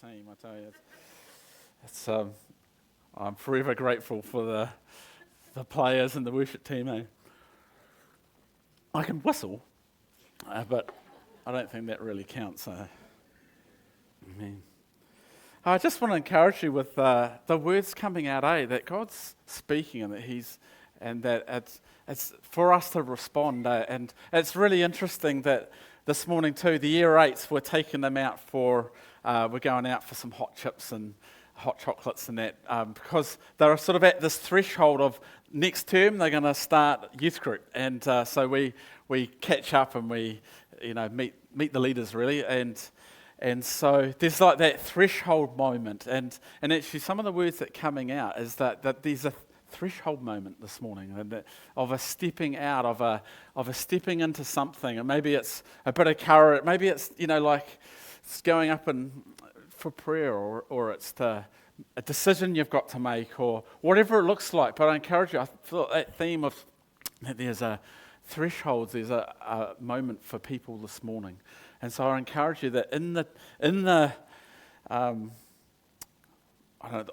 team. I tell you, I'm forever grateful for the players and the worship team. I can whistle, but I don't think that really counts. I mean, I just want to encourage you with the words coming out, that God's speaking and that it's for us to respond. And it's really interesting that this morning too, the year 8s, we're taking them out we're going out for some hot chips and hot chocolates and that, because they're sort of at this threshold of next term they're going to start youth group, and so we catch up and we meet the leaders really, and so there's like that threshold moment, and actually some of the words that are coming out is that there's a threshold moment this morning, and of a stepping out, of a stepping into something, and maybe it's a bit of courage, maybe it's like it's going up and for prayer, or it's a decision you've got to make, or whatever it looks like. But I encourage you, I feel that theme of that there's a threshold, there's a moment for people this morning. And so I encourage you that in the the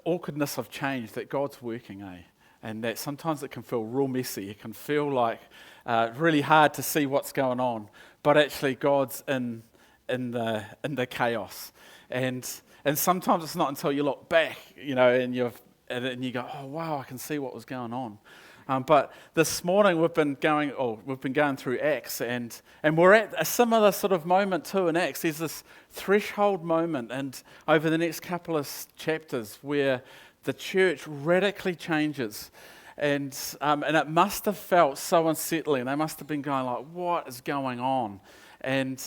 awkwardness of change, that God's working, and that sometimes it can feel real messy. It can feel like really hard to see what's going on, but actually God's in the chaos, and sometimes it's not until you look back, and you go, oh wow, I can see what was going on. But this morning we've been going through Acts, and we're at a similar sort of moment too in Acts. There's this threshold moment, and over the next couple of chapters where the church radically changes, and it must have felt so unsettling. They must have been going like, what is going on? And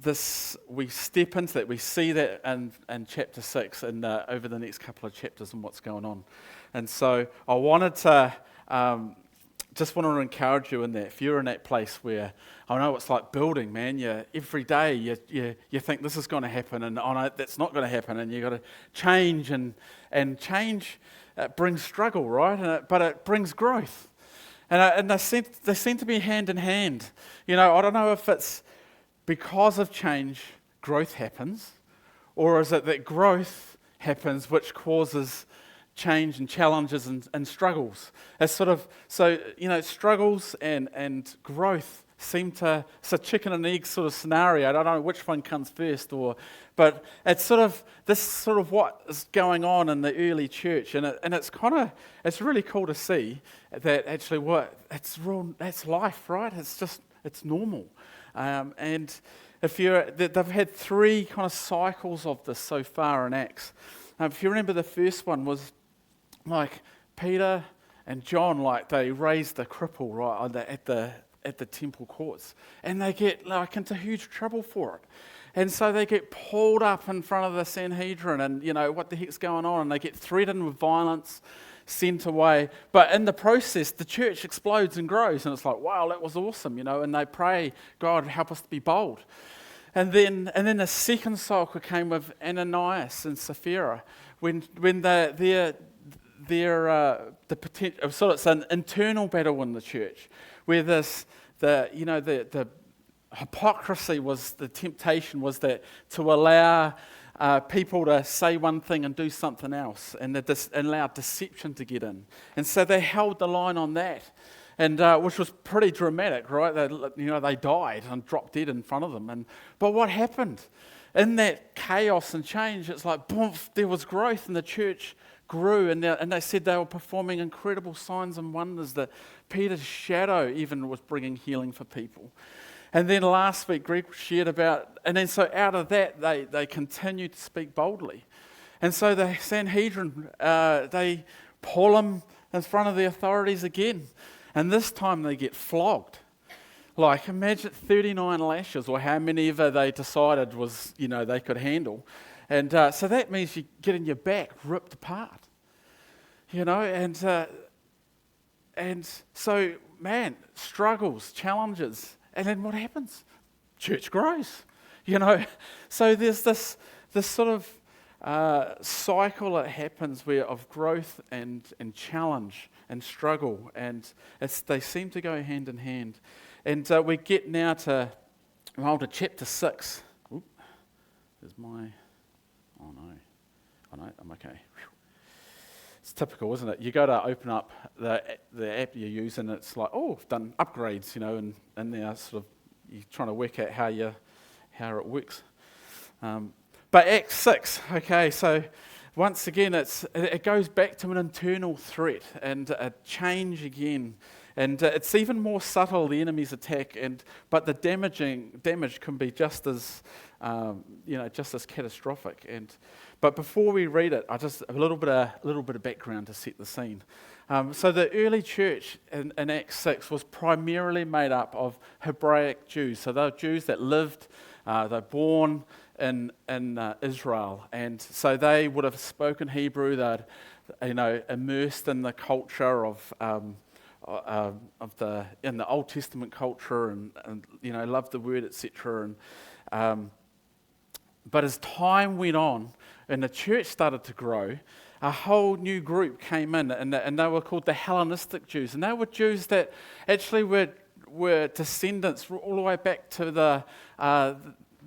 this, we step into that, we see that in chapter 6 and over the next couple of chapters and what's going on. And so I wanted to just want to encourage you in that. If you're in that place where, I know it's like building, man, every day you think this is going to happen, and oh no, that's not going to happen, and you've got to change, and change brings struggle, right? But it brings growth. And they seem to be hand in hand. I don't know if it's because of change, growth happens, or is it that growth happens which causes change and challenges and struggles? It's sort of, struggles and growth seem to, it's a chicken and egg sort of scenario. I don't know which one comes first, but it's sort of what is going on in the early church, and it's really cool to see that actually that's life, right? It's normal. And they've had 3 kind of cycles of this so far in Acts. If you remember, the first one was like Peter and John, like they raised the cripple right at the temple courts, and they get like into huge trouble for it. And so they get pulled up in front of the Sanhedrin, and what the heck's going on, and they get threatened with violence, sent away. But in the process, the church explodes and grows, and it's like, wow, that was awesome, and they pray, God, help us to be bold. And then the second cycle came with Ananias and Sapphira, when the potential, so it's an internal battle in the church, where the hypocrisy was, the temptation was that to allow people to say one thing and do something else, and allowed deception to get in. And so they held the line on that, and which was pretty dramatic, right? They died and dropped dead in front of them. But what happened? In that chaos and change, it's like, boom, there was growth, and the church grew, and they said they were performing incredible signs and wonders, that Peter's shadow even was bringing healing for people. And then last week, Greg shared about, and then so out of that, they continued to speak boldly. And so the Sanhedrin, they pull them in front of the authorities again. And this time they get flogged. Like, imagine 39 lashes, or how many ever they decided was, they could handle. And so that means you getting your back ripped apart. And so, man, struggles, challenges. And then what happens? Church grows, So there's this sort of cycle that happens of growth and challenge and struggle, and they seem to go hand in hand. And we get now to chapter 6. Oop, there's my Oh no, I'm okay. Whew. It's typical, isn't it? You go to open up the app you use, and it's like, oh, I've done upgrades, and they're sort of you're trying to work out how it works. But Acts 6, okay, so once again, it goes back to an internal threat and a change again. And it's even more subtle, the enemy's attack, but the damage can be just as catastrophic. But before we read it, I just a little bit of background to set the scene. So the early church in Acts 6 was primarily made up of Hebraic Jews. So they were Jews that lived, they're born in Israel, and so they would have spoken Hebrew. They'd immersed in the culture of the Old Testament culture, and loved the word, etc. But as time went on and the church started to grow, a whole new group came in, and they were called the Hellenistic Jews, and they were Jews that actually were descendants all the way back to the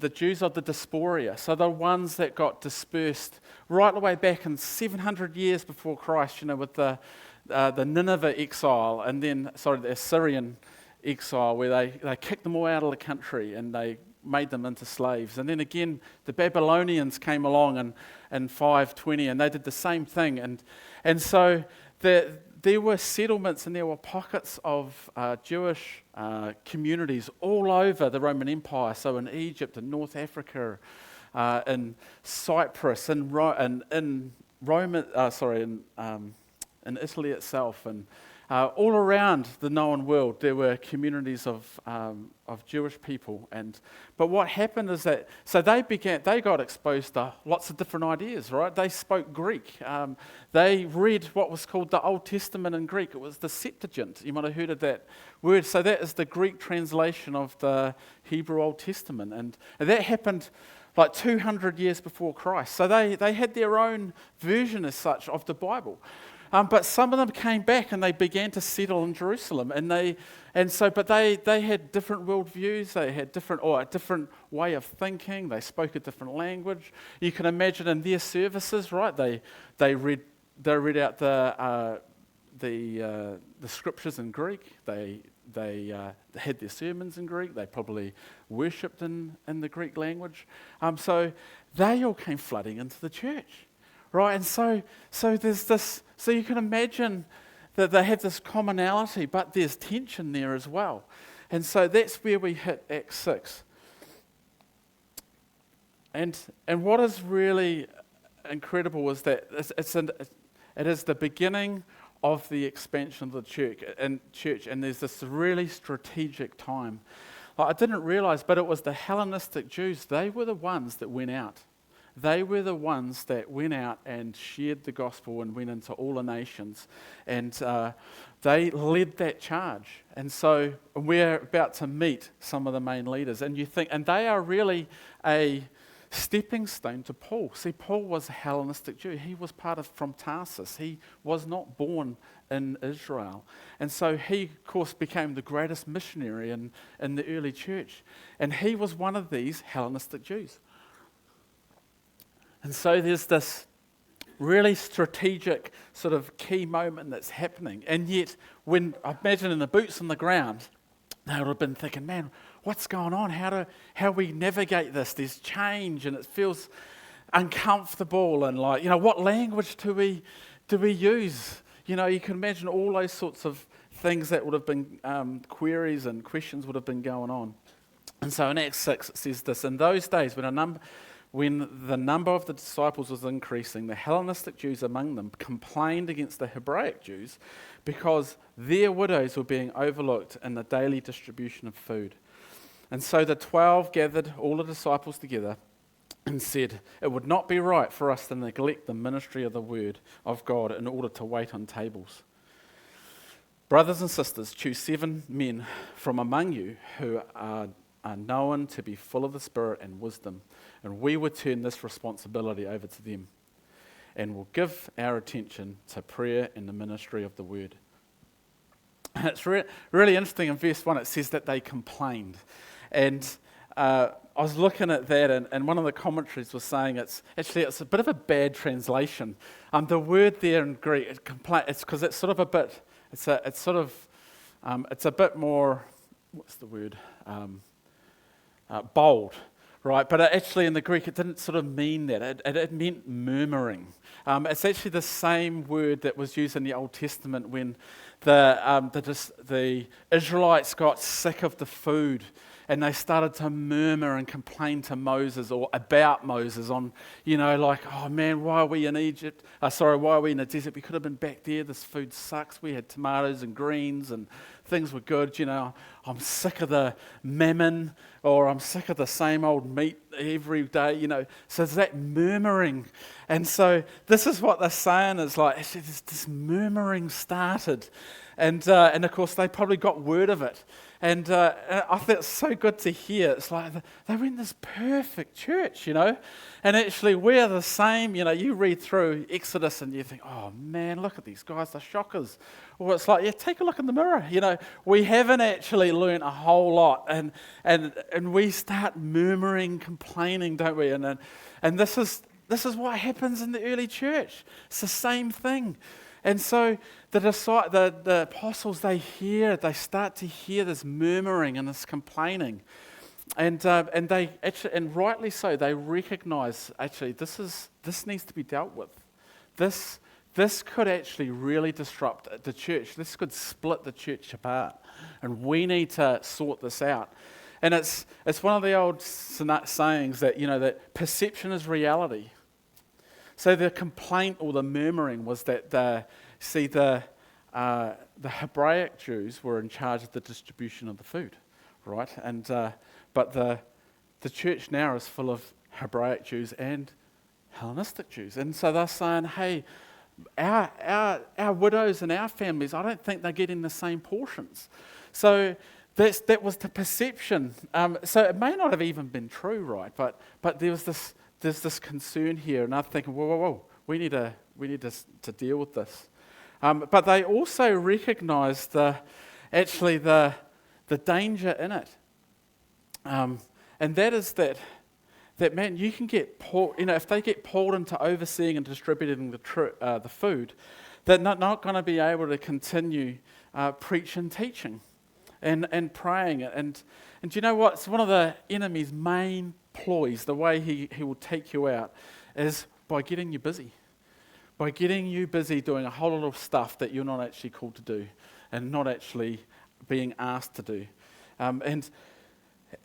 Jews of the diaspora, so the ones that got dispersed right the way back in 700 years before Christ, with the Nineveh exile, and then, the Assyrian exile, where they kicked them all out of the country and they made them into slaves. And then again, the Babylonians came along in 520, and they did the same thing. And so there were settlements and there were pockets of Jewish communities all over the Roman Empire. So in Egypt and North Africa, in Cyprus, in Italy itself, and all around the known world, there were communities of Jewish people. But what happened is that they got exposed to lots of different ideas, right? They spoke Greek. They read what was called the Old Testament in Greek. It was the Septuagint. You might have heard of that word. So that is the Greek translation of the Hebrew Old Testament, and that happened like 200 years before Christ. So they had their own version as such of the Bible. But some of them came back and they began to settle in Jerusalem, but they had different worldviews. They had a different way of thinking. They spoke a different language. You can imagine in their services, right? They read out the scriptures in Greek. They had their sermons in Greek. They probably worshipped in the Greek language. So they all came flooding into the church. Right, and so there's this. So you can imagine that they have this commonality, but there's tension there as well. And so that's where we hit Acts 6. And what is really incredible is that it is the beginning of the expansion of the church, and there's this really strategic time. I didn't realize, but it was the Hellenistic Jews. They were the ones that went out. They were the ones that went out and shared the gospel and went into all the nations. And they led that charge. And so we're about to meet some of the main leaders. And they are really a stepping stone to Paul. See, Paul was a Hellenistic Jew. He was from Tarsus. He was not born in Israel. And so he, of course, became the greatest missionary in the early church. And he was one of these Hellenistic Jews. And so there's this really strategic sort of key moment that's happening. And yet, when I imagine in the boots on the ground, they would have been thinking, man, what's going on? How we navigate this? There's change and it feels uncomfortable, and what language do we use? You can imagine all those sorts of things that would have been queries and questions would have been going on. And so in Acts 6 it says this: in those days when the number of the disciples was increasing, the Hellenistic Jews among them complained against the Hebraic Jews because their widows were being overlooked in the daily distribution of food. And so the 12 gathered all the disciples together and said, it would not be right for us to neglect the ministry of the word of God in order to wait on tables. Brothers and sisters, choose 7 men from among you who are known to be full of the Spirit and wisdom, and we will turn this responsibility over to them, and will give our attention to prayer and the ministry of the word. And it's really interesting in verse 1, it says that they complained. And I was looking at that, and one of the commentaries was saying it's a bit of a bad translation. The word there in Greek, it's because it's sort of a bit, it's a bit more, what's the word? Bold, right? But actually in the Greek, it didn't sort of mean that. It meant murmuring. It's actually the same word that was used in the Old Testament when the Israelites got sick of the food and they started to murmur and complain to Moses or about Moses on, like, oh man, why are we in Egypt? Why are we in the desert? We could have been back there. This food sucks. We had tomatoes and greens and things were good. I'm sick of the mammon, or I'm sick of the same old meat every day. So it's that murmuring. And so this is what they're saying is like, actually, this murmuring started. And of course, they probably got word of it. And I think it's so good to hear. It's like they were in this perfect church, And actually, we're the same. You read through Exodus and you think, oh man, look at these guys, they're shockers. Or it's like, yeah, take a look in the mirror. We haven't actually learned a whole lot. And we start murmuring, complaining, don't we? And this is what happens in the early church. It's the same thing. And so the apostles, they start to hear this murmuring and this complaining, and they actually, and rightly so, they recognize actually this needs to be dealt with. This could actually really disrupt the church. This could split the church apart, and we need to sort this out. And it's one of the old sayings that that perception is reality. So the complaint or the murmuring was that the Hebraic Jews were in charge of the distribution of the food, right? And but the church now is full of Hebraic Jews and Hellenistic Jews, and so they're saying, hey, our widows and our families, I don't think they're getting the same portions. So that was the perception. So it may not have even been true, right? But there's this concern here, and I'm thinking, whoa, we need to deal with this. But they also recognise the danger in it, and that is that man, you can get pulled. If they get pulled into overseeing and distributing the food, they're not going to be able to continue preaching, teaching, and praying. And do you know what? It's one of the enemy's main ploys. The way he will take you out is by getting you busy. By getting you busy doing a whole lot of stuff that you're not actually called to do and not actually being asked to do. And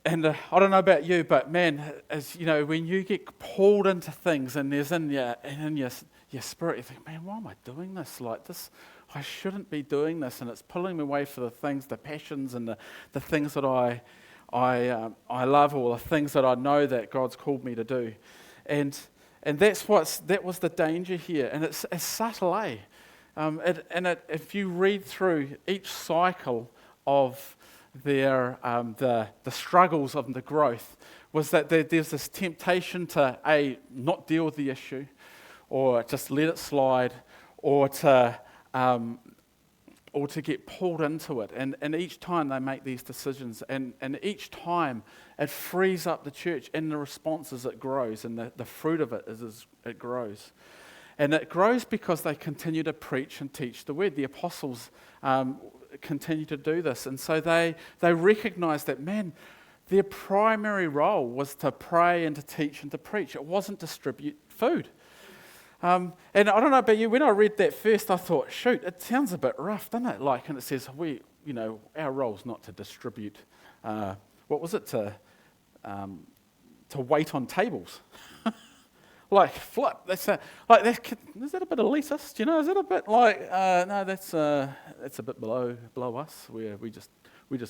I don't know about you, but man, as when you get pulled into things and there's in your spirit, you think, man, why am I doing this? Like this, I shouldn't be doing this, and it's pulling me away for the things, the passions, and the things that I love, or the things that I know that God's called me to do. And that was the danger here, and it's subtle, eh? If you read through each cycle of their the struggles of the growth, was that there's this temptation to not deal with the issue, or just let it slide, or to get pulled into it. And each time they make these decisions, and each time it frees up the church, and the response as it grows, and the fruit of it is it grows. And it grows because they continue to preach and teach the word. The apostles continue to do this. And so they recognize that, man, their primary role was to pray and to teach and to preach. It wasn't distribute food. And I don't know about you, when I read that first, I thought, shoot, it sounds a bit rough, doesn't it? Like, and it says, our role's not to distribute, what was it, to wait on tables. Like, flip, is that a bit elitist, Is that a bit like, no, that's a bit below us, where we just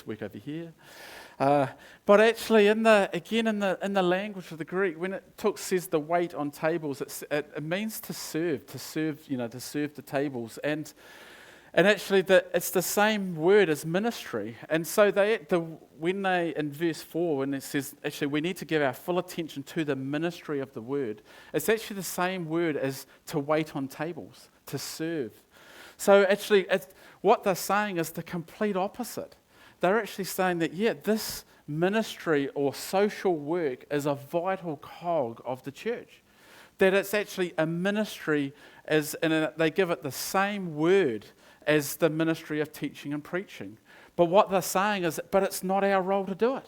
work over here. But actually, in the language of the Greek, when it says the wait on tables, it means to serve the tables, and actually it's the same word as ministry. And so in verse 4, when it says actually we need to give our full attention to the ministry of the word, it's actually the same word as to wait on tables, to serve. So actually, what they're saying is the complete opposite. they're actually saying that, yeah, this ministry or social work is a vital cog of the church. That it's actually a ministry, and they give it the same word as the ministry of teaching and preaching. But what they're saying is, but it's not our role to do it.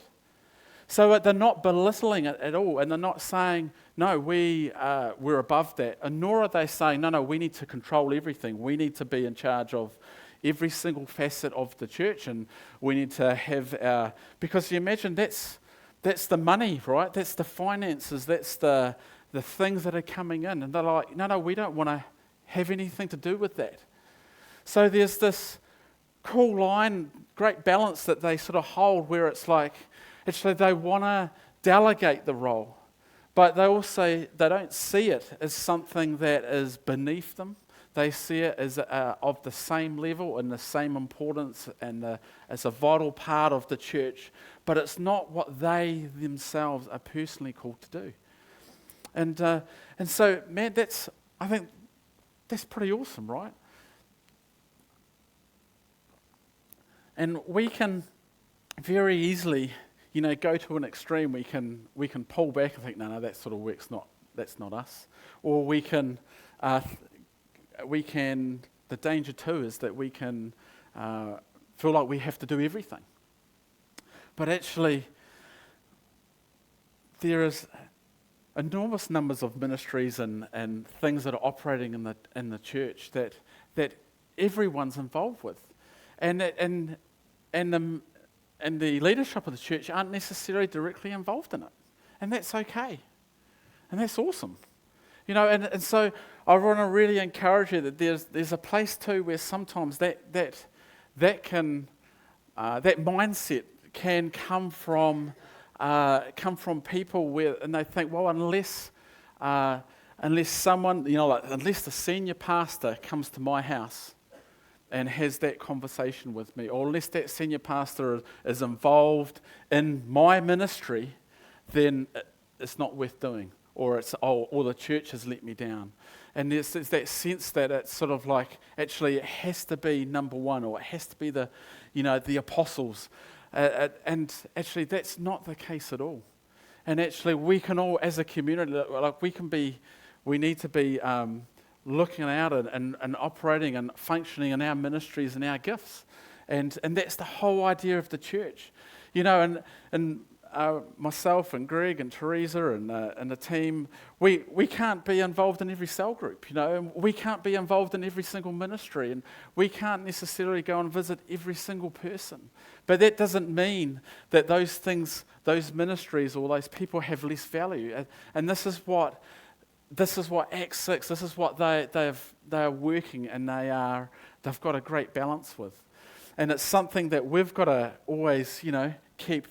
So they're not belittling it at all, and they're not saying, no, we're above that, and nor are they saying, no, we need to control everything. We need to be in charge of every single facet of the church, and we need to have because you imagine that's the money, right? That's the finances, that's the things that are coming in, and they're like, no, we don't want to have anything to do with that. So there's this cool line, great balance that they sort of hold where it's like, actually they want to delegate the role, but they don't see it as something that is beneath them. They see it as of the same level and the same importance and as a vital part of the church, but it's not what they themselves are personally called to do. And so, man, I think that's pretty awesome, right? And we can very easily, go to an extreme. We can pull back and think, no, that sort of works. That's not us. Or we can. The danger too is that we can feel like we have to do everything. But actually, there is enormous numbers of ministries and things that are operating in the church that everyone's involved with, and the leadership of the church aren't necessarily directly involved in it, and that's okay, and that's awesome, And so I want to really encourage you that there's a place too where sometimes that mindset can come from people and they think, well, unless someone, unless the senior pastor comes to my house and has that conversation with me, or unless that senior pastor is involved in my ministry, then it's not worth doing, or the church has let me down. And there's that sense that it's sort of like, actually it has to be number one, or it has to be the apostles. And actually that's not the case at all. And actually we can all, as a community, we need to be looking out and operating and functioning in our ministries and our gifts. And that's the whole idea of the church. And myself and Greg and Teresa and the team, we can't be involved in every cell group, and we can't be involved in every single ministry, and we can't necessarily go and visit every single person. But that doesn't mean that those things, those ministries or those people have less value. And this is what Acts 6, this is what they are working, and they've got a great balance with. And it's something that we've got to always, keep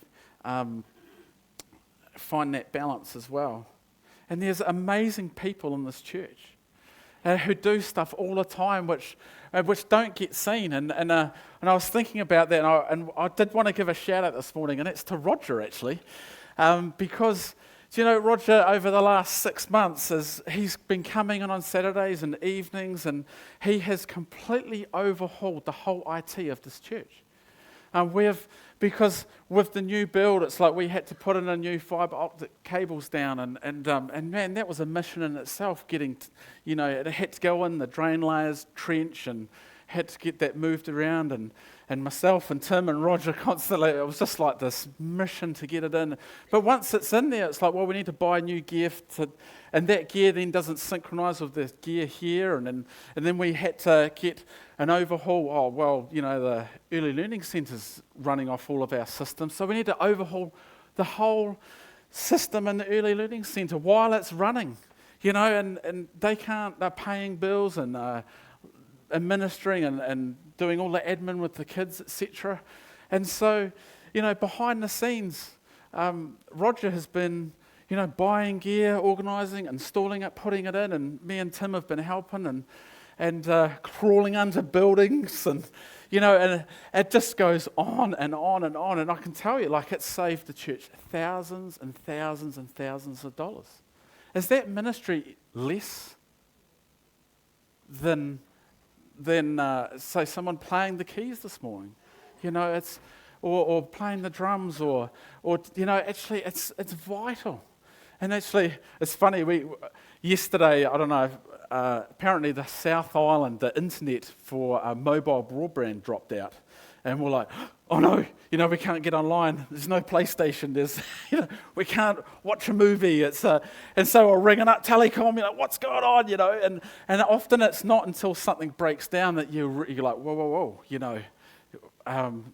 find that balance as well. And there's amazing people in this church who do stuff all the time which don't get seen. And I was thinking about that, and I did want to give a shout out this morning, and it's to Roger actually, because Roger over the last 6 months he's been coming in on Saturdays and evenings, and he has completely overhauled the whole IT of this church. Because with the new build, it's like we had to put in a new fibre optic cables down, and man, that was a mission in itself. It had to go in the drain layers, trench, and had to get that moved around, and myself and Tim and Roger constantly, it was just like this mission to get it in. But once it's in there, it's like, well, we need to buy new gear, and that gear then doesn't synchronise with the gear here, and then we had to get an overhaul. The Early Learning Centre's running off all of our systems, so we need to overhaul the whole system in the Early Learning Centre while it's running, and they're paying bills and administering and doing all the admin with the kids, etc. And so, behind the scenes, Roger has been, buying gear, organising, installing it, putting it in, and me and Tim have been helping and crawling under buildings, and and it just goes on and on and on. And I can tell you, it's saved the church thousands and thousands and thousands of dollars. Is that ministry less than say someone playing the keys this morning? or playing the drums, or actually it's vital. And actually, it's funny. Yesterday, I don't know. Apparently, the South Island, the internet for mobile broadband dropped out, and we're like, "Oh no! We can't get online. There's no PlayStation. We can't watch a movie." And so we're ringing up Telecom. What's going on? And often it's not until something breaks down that you're like, whoa.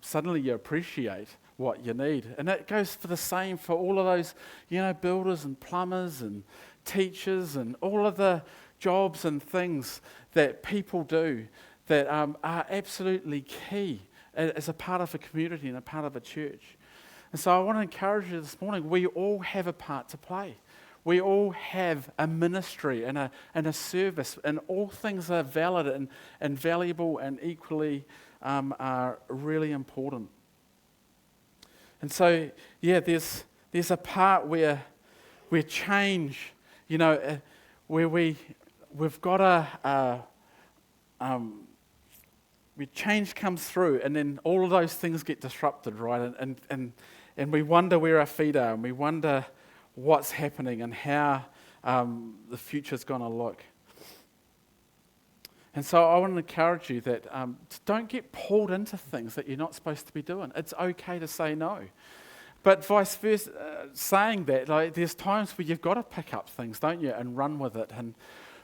Suddenly you appreciate what you need. And that goes for the same for all of those, builders and plumbers and teachers and all of the jobs and things that people do that are absolutely key as a part of a community and a part of a church. And so I want to encourage you this morning, we all have a part to play. We all have a ministry and a service, and all things are valid and valuable and equally are really important. And so, there's a part where change, where we've got where change comes through, and then all of those things get disrupted, right? And we wonder where our feet are, and we wonder what's happening and how the future's going to look. And so I want to encourage you that don't get pulled into things that you're not supposed to be doing. It's okay to say no. But vice versa, saying that, there's times where you've got to pick up things, don't you, and run with it.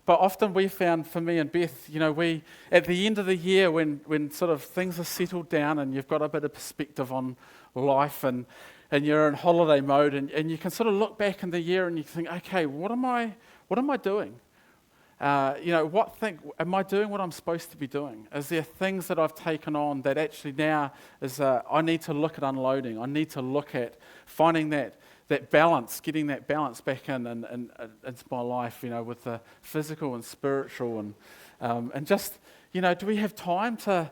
But often we found, for me and Beth, we at the end of the year when sort of things are settled down and you've got a bit of perspective on life and you're in holiday mode and you can sort of look back in the year and you think, okay, what am I doing? Am I doing what I'm supposed to be doing? Is there things that I've taken on that actually now is I need to look at unloading? I need to look at finding that balance, getting that balance back in into my life, with the physical and spiritual and just, do we have time to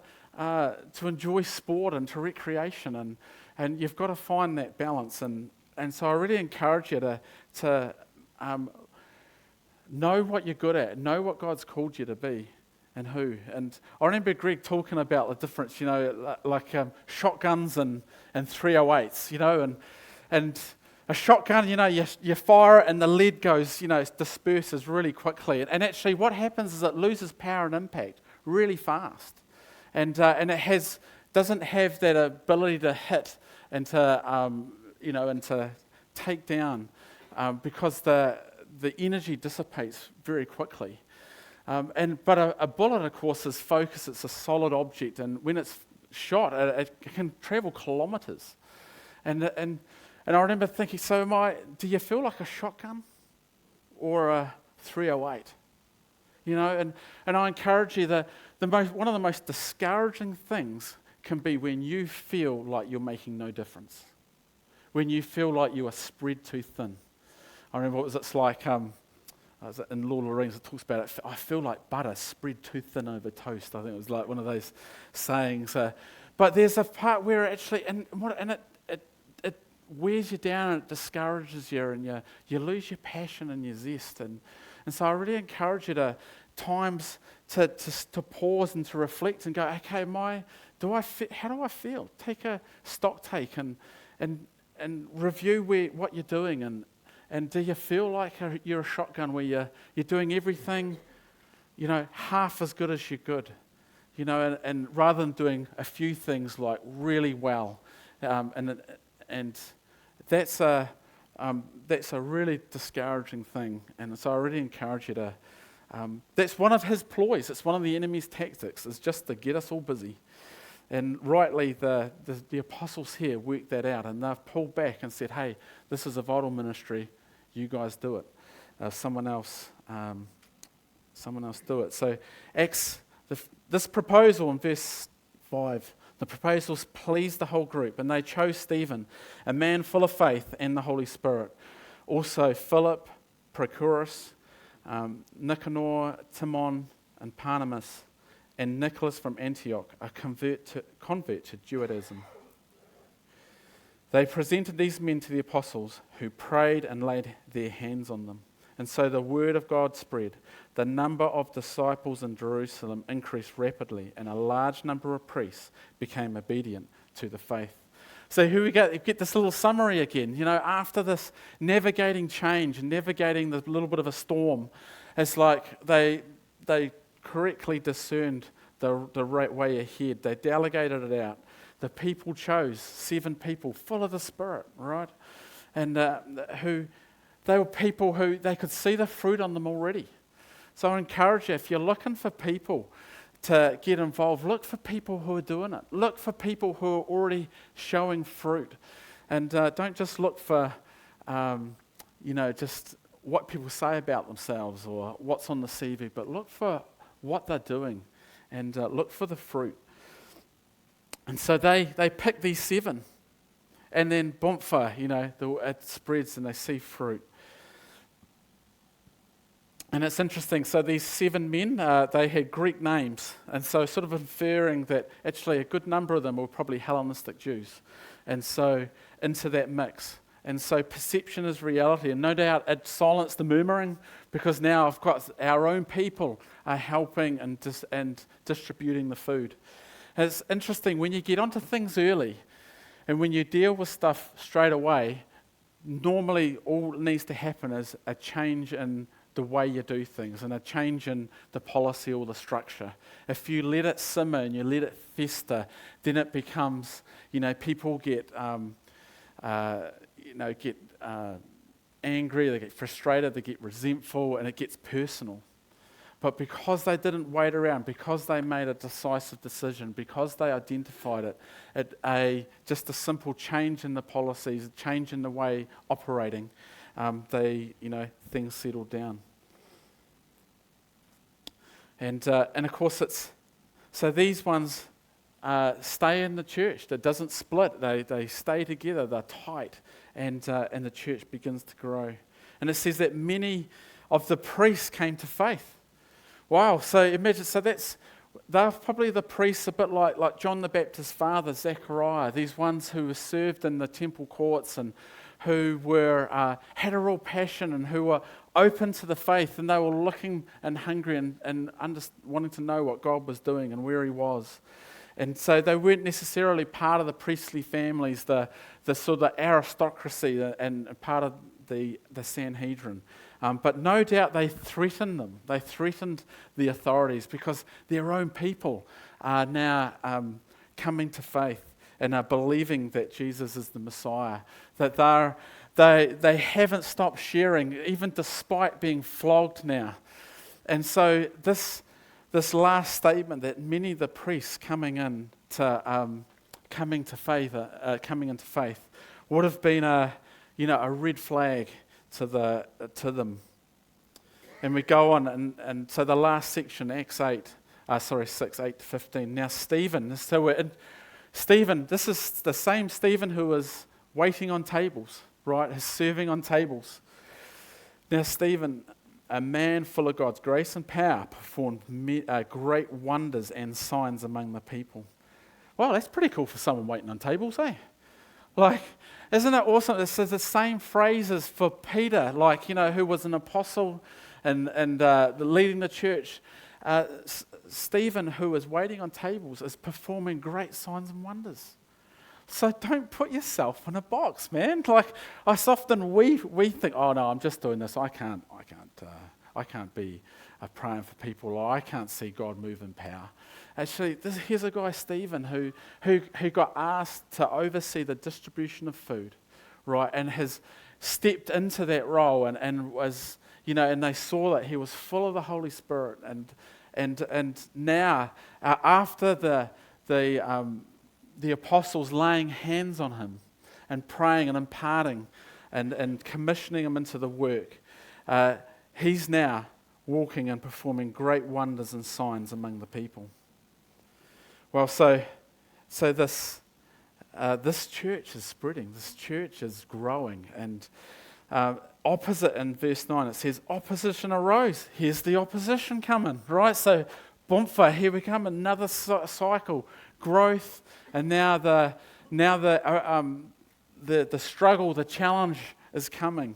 enjoy sport and to recreation and you've got to find that balance and so I really encourage you to know what you're good at, know what God's called you to be and who. And I remember Greg talking about the difference, like shotguns and 308s, and a shotgun, you fire it and the lead goes, disperses really quickly. And actually what happens is it loses power and impact really fast. And it doesn't have that ability to hit and to, and to take down because the energy dissipates very quickly. But a bullet, of course, is focused. It's a solid object, and when it's shot, it can travel kilometres. And I remember thinking, do you feel like a shotgun or a 308? And I encourage you that one of the most discouraging things can be when you feel like you're making no difference, when you feel like you are spread too thin. I remember it's like in Lord of the Rings, it talks about it. I feel like butter spread too thin over toast. I think it was like one of those sayings. But there's a part where actually, and it wears you down and it discourages you, and you lose your passion and your zest. And so I really encourage you to times to pause and to reflect and go, okay, how do I feel? Take a stock take and review what you're doing and do you feel like you're a shotgun where you're doing everything, half as good as you're good, and rather than doing a few things like really well, and that's a really discouraging thing. And so I really encourage you to. That's one of his ploys. It's one of the enemy's tactics. Is just to get us all busy. And rightly, the apostles here worked that out, and they've pulled back and said, "Hey, this is a vital ministry. You guys do it. Someone else do it." So this proposal in verse 5, the proposals pleased the whole group, and they chose Stephen, a man full of faith and the Holy Spirit. Also Philip, Prochorus, Nicanor, Timon, and Parmenas, and Nicholas from Antioch, a convert to Judaism. They presented these men to the apostles, who prayed and laid their hands on them. And so the word of God spread. The number of disciples in Jerusalem increased rapidly, and a large number of priests became obedient to the faith. So here we get this little summary again. After this navigating change and navigating the little bit of a storm, it's like they correctly discerned the right way ahead. They delegated it out. The people chose 7 people full of the Spirit, right? And they were people who they could see the fruit on them already. So I encourage you, if you're looking for people to get involved, look for people who are doing it. Look for people who are already showing fruit. And don't just look for, just what people say about themselves or what's on the CV, but look for what they're doing and look for the fruit. And so they pick these 7. And then, boomfa, it spreads and they see fruit. And it's interesting, so these 7 men, they had Greek names, and so sort of inferring that actually a good number of them were probably Hellenistic Jews, and so into that mix. And so perception is reality, and no doubt it silenced the murmuring, because now I've got our own people are helping and distributing the food. And it's interesting, when you get onto things early, and when you deal with stuff straight away, normally all that needs to happen is a change in the way you do things and a change in the policy or the structure. If you let it simmer and you let it fester, then it becomes, people get angry, they get frustrated, they get resentful, and it gets personal. But because they didn't wait around, because they made a decisive decision, because they identified just a simple change in the policies, a change in the way operating, things settled down. And of course so these ones stay in the church. That doesn't split. They stay together. They're tight, and the church begins to grow. And it says that many of the priests came to faith. Wow! So imagine. So they're probably the priests a bit like John the Baptist's father, Zechariah. These ones who were served in the temple courts and who had a real passion and who were open to the faith, and they were looking and hungry and wanting to know what God was doing and where He was. And so they weren't necessarily part of the priestly families, the sort of aristocracy and part of the Sanhedrin. But no doubt they threatened them. They threatened the authorities because their own people are now coming to faith and are believing that Jesus is the Messiah. That they haven't stopped sharing, even despite being flogged now. And so this last statement that many of the priests coming into faith would have been a red flag to them. And we go on, and so the last section, Acts 6, 8 to 15. Now Stephen, this is the same Stephen who was waiting on tables, right? He's serving on tables. Now Stephen, a man full of God's grace and power, performed great wonders and signs among the people. Well, that's pretty cool for someone waiting on tables, eh? Isn't it awesome? This is the same phrases for Peter, who was an apostle and leading the church. Stephen, who is waiting on tables, is performing great signs and wonders. So don't put yourself in a box, man. Us often we think, oh no, I'm just doing this. I can't be praying for people, or I can't see God move in power. Actually, here's a guy, Stephen, who got asked to oversee the distribution of food, right, and has stepped into that role and was, and they saw that he was full of the Holy Spirit, and now after the apostles laying hands on him and praying and imparting and commissioning him into the work, he's now walking and performing great wonders and signs among the people. Well, so this church is spreading. This church is growing. And opposite in verse 9, it says, opposition arose. Here's the opposition coming, right? So, boomfa, here we come, another cycle, growth, and now the struggle, the challenge is coming.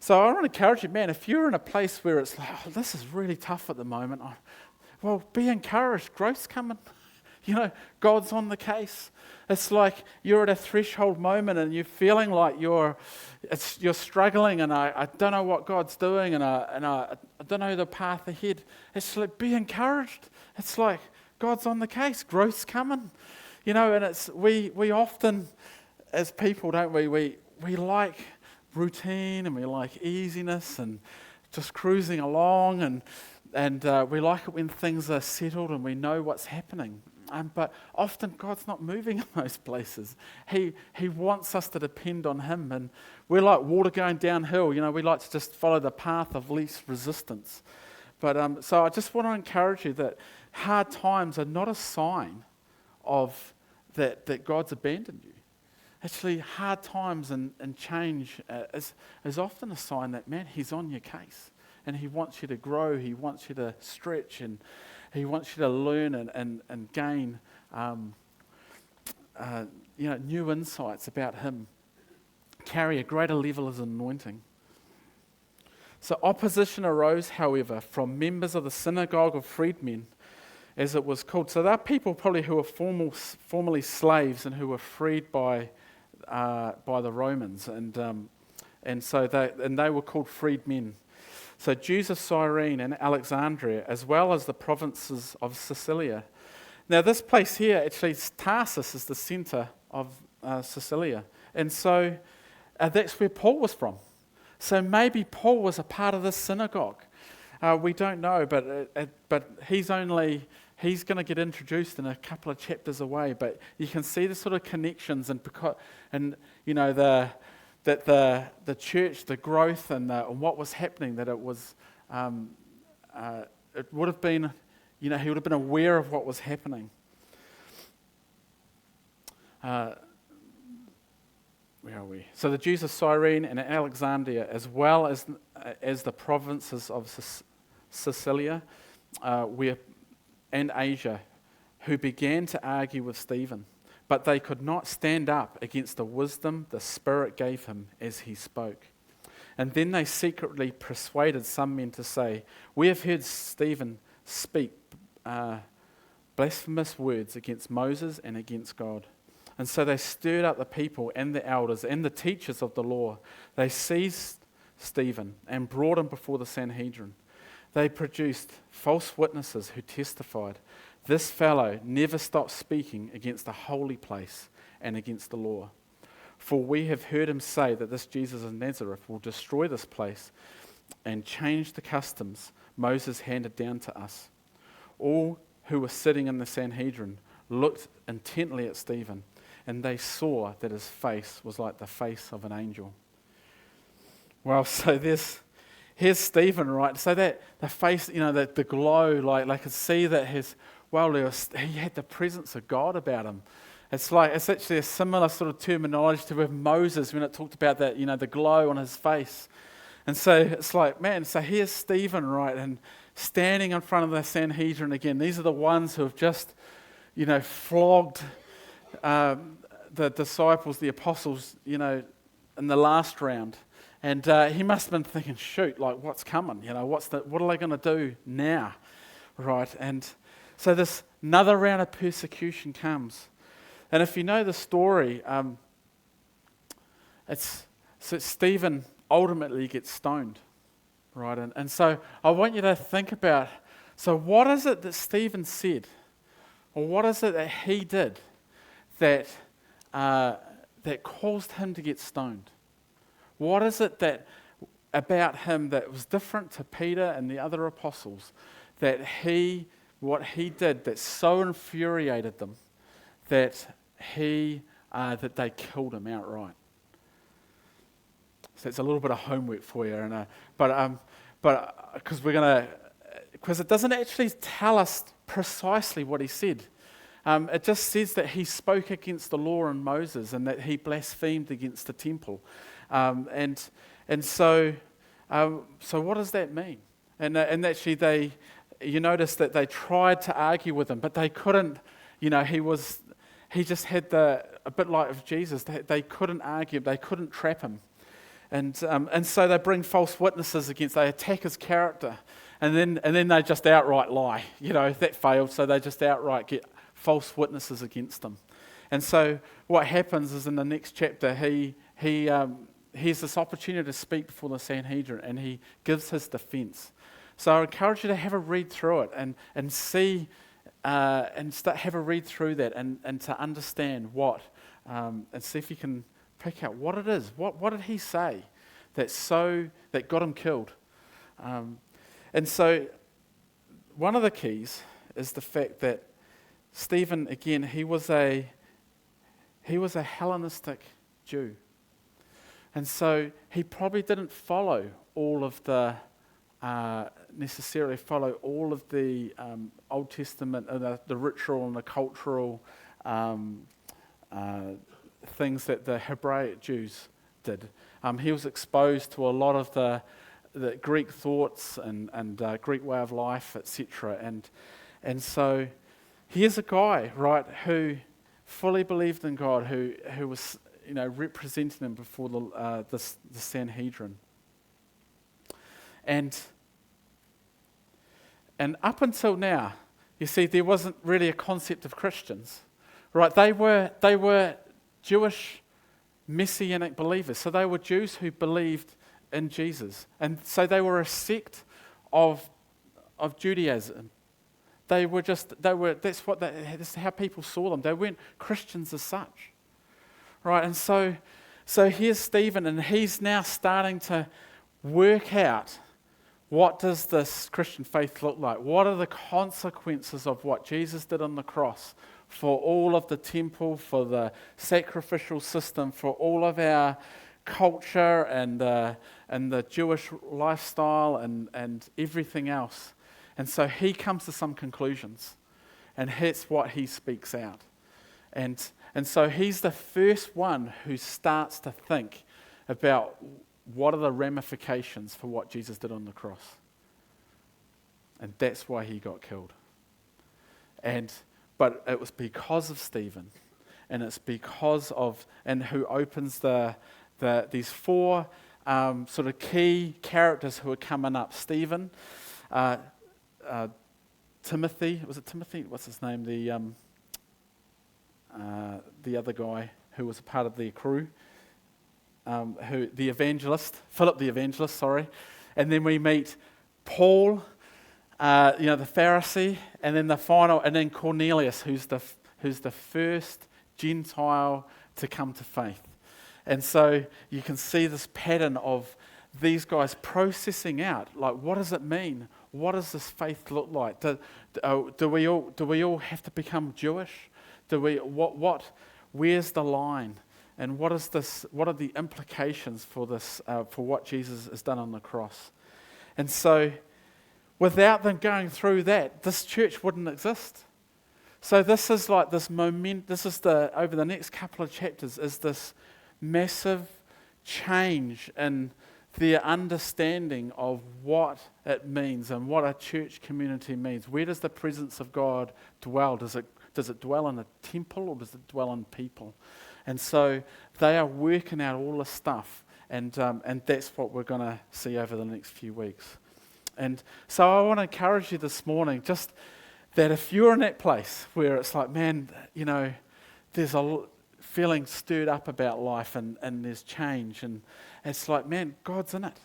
So I want to encourage you, man, if you're in a place where it's like, oh, this is really tough at the moment, well, be encouraged. Growth's coming. God's on the case. It's like you're at a threshold moment and you're feeling like you're struggling, and I don't know what God's doing, and I don't know the path ahead. It's like, be encouraged. It's like God's on the case. Growth's coming. And it's we often, as people, don't we? We like routine, and we like easiness and just cruising along, and we like it when things are settled and we know what's happening. But often God's not moving in those places. He wants us to depend on Him, and we're like water going downhill. We like to just follow the path of least resistance. But so I just want to encourage you that hard times are not a sign of that God's abandoned you. Actually, hard times and change is often a sign that, man, He's on your case, and He wants you to grow. He wants you to stretch, and He wants you to learn and gain new insights about Him, carry a greater level of anointing. So opposition arose, however, from members of the synagogue of freedmen, as it was called. So there are people probably who were formerly slaves and who were freed by the Romans, and so they were called freedmen. So Jews of Cyrene and Alexandria, as well as the provinces of Sicilia. Now this place here, actually, Tarsus is the centre of Sicilia, and so that's where Paul was from. So maybe Paul was a part of this synagogue. We don't know, but he's going to get introduced in a couple of chapters away. But you can see the sort of connections and the church, the growth, and what was happening. That it was, it would have been, he would have been aware of what was happening. Where are we? So the Jews of Cyrene and Alexandria, as well as the provinces of Sicilia, and Asia, who began to argue with Stephen, but they could not stand up against the wisdom the Spirit gave him as he spoke. And then they secretly persuaded some men to say, "We have heard Stephen speak blasphemous words against Moses and against God." And so they stirred up the people and the elders and the teachers of the law. They seized Stephen and brought him before the Sanhedrin. They produced false witnesses who testified, "This fellow never stopped speaking against the holy place and against the law. For we have heard him say that this Jesus of Nazareth will destroy this place and change the customs Moses handed down to us." All who were sitting in the Sanhedrin looked intently at Stephen, and they saw that his face was like the face of an angel. Well, so here's Stephen, right? So that the face, the glow, like I could see that he had the presence of God about him. It's actually a similar sort of terminology to with Moses when it talked about that, the glow on his face. And so it's like, man, so here's Stephen, right, and standing in front of the Sanhedrin again. These are the ones who have just, flogged the disciples, the apostles, in the last round. And he must have been thinking, shoot, like what's coming? What are they going to do now? Right? And so this another round of persecution comes. And if you know the story, so Stephen ultimately gets stoned. Right? And so I want you to think about, so what is it that Stephen said? Or what is it that he did that caused him to get stoned? What is it about him that was different to Peter and the other apostles, that what he did that so infuriated them that they killed him outright? So it's a little bit of homework for you, but because it doesn't actually tell us precisely what he said. It just says that he spoke against the law and Moses, and that he blasphemed against the temple. So what does that mean? And actually, you notice that they tried to argue with him, but they couldn't. He just had a bit like of Jesus. They couldn't argue. They couldn't trap him, and so they bring false witnesses against. They attack his character, and then they just outright lie. That failed, so they just outright get false witnesses against him. And so what happens is in the next chapter, he has this opportunity to speak before the Sanhedrin, and he gives his defense. So I encourage you to have a read through it and see and have a read through that and to understand what and see if you can pick out what it is. What did he say that got him killed? And so one of the keys is the fact that Stephen, again, he was a Hellenistic Jew. And so he probably didn't follow all of the, necessarily follow all of the Old Testament, the ritual and the cultural things that the Hebraic Jews did. He was exposed to a lot of the Greek thoughts and Greek way of life, etc. And so here's a guy, right, who fully believed in God, who was, representing him before the Sanhedrin. And up until now, you see, there wasn't really a concept of Christians, right? They were Jewish messianic believers, so they were Jews who believed in Jesus, and so they were a sect of Judaism. That's how people saw them. They weren't Christians as such, right? And so here's Stephen, and he's now starting to work out, what does this Christian faith look like? What are the consequences of what Jesus did on the cross for all of the temple, for the sacrificial system, for all of our culture and the Jewish lifestyle and everything else? And so he comes to some conclusions, and that's what he speaks out. And so he's the first one who starts to think about what are the ramifications for what Jesus did on the cross. And that's why he got killed. But it was because of Stephen, and it's because of, and who opens these four sort of key characters who are coming up. Stephen, Timothy, was it Timothy? What's his name? The other guy who was a part of the crew, Philip the evangelist, sorry. And then we meet Paul, the Pharisee, and then Cornelius, who's the first Gentile to come to faith. And so you can see this pattern of these guys processing out, like, what does it mean? What does this faith look like? Do we all have to become Jewish? Where's the line? And what are the implications for this, for what Jesus has done on the cross? And so without them going through that, this church wouldn't exist. So this is like this moment, over the next couple of chapters, is this massive change in their understanding of what it means and what a church community means. Where does the presence of God dwell? Does it dwell in a temple, or does it dwell in people? And so they are working out all this stuff, and that's what we're going to see over the next few weeks. And so I want to encourage you this morning, just that if you're in that place where it's like, man, there's a feeling stirred up about life and there's change, and it's like, man, God's in it.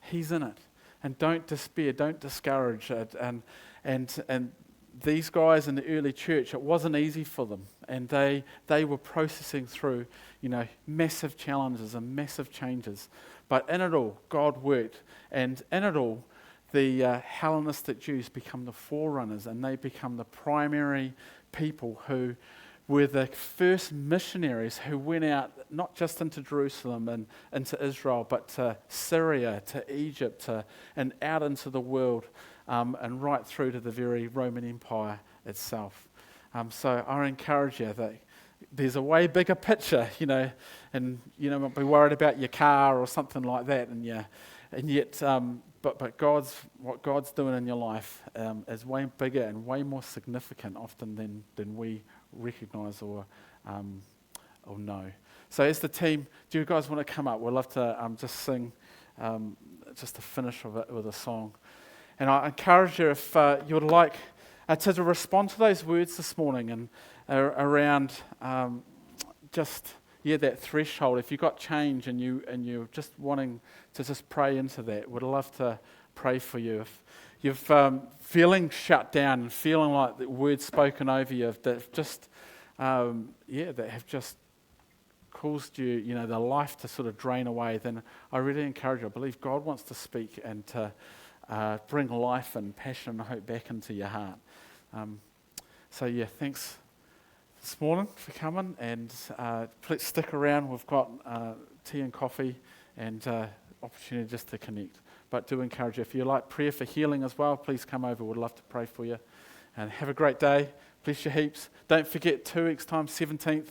He's in it. And don't despair, don't discourage it. And these guys in the early church, it wasn't easy for them, and they were processing through, massive challenges and massive changes. But in it all, God worked, and in it all, the Hellenistic Jews become the forerunners, and they become the primary people who were the first missionaries who went out not just into Jerusalem and into Israel, but to Syria, to Egypt, and out into the world, and right through to the very Roman Empire itself. So I encourage you that there's a way bigger picture, and might be worried about your car or something like that, and yet, but what God's doing in your life is way bigger and way more significant often than we recognise or know. So as the team, do you guys want to come up? We'd love to just sing, just to finish with a song. And I encourage you, if you would like to respond to those words this morning and around that threshold. If you've got change and you're just wanting to just pray into that, would love to pray for you. If you're feeling shut down and feeling like the words spoken over you that just that have just caused you, the life to sort of drain away, then I really encourage you. I believe God wants to speak and to bring life and passion and hope back into your heart. Thanks this morning for coming, and please stick around. We've got tea and coffee and opportunity just to connect. But do encourage you, if you like prayer for healing as well, please come over. We'd love to pray for you. And have a great day. Bless you heaps. Don't forget 2 weeks' time, 17th,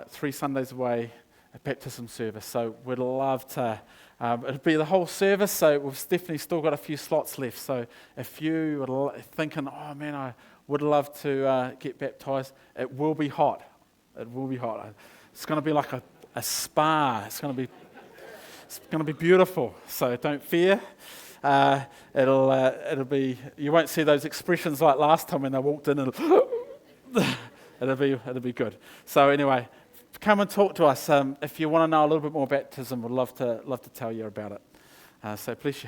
3 Sundays away, a baptism service. So we'd love to, it'll be the whole service, so we've definitely still got a few slots left. So if you are thinking, oh man, I would love to get baptised, it will be hot. It will be hot. It's going to be like a spa. It's going to be beautiful. So don't fear. It'll be. You won't see those expressions like last time when they walked in. And it'll be good. So anyway, come and talk to us. If you want to know a little bit more about baptism, we'd love to tell you about it. So please.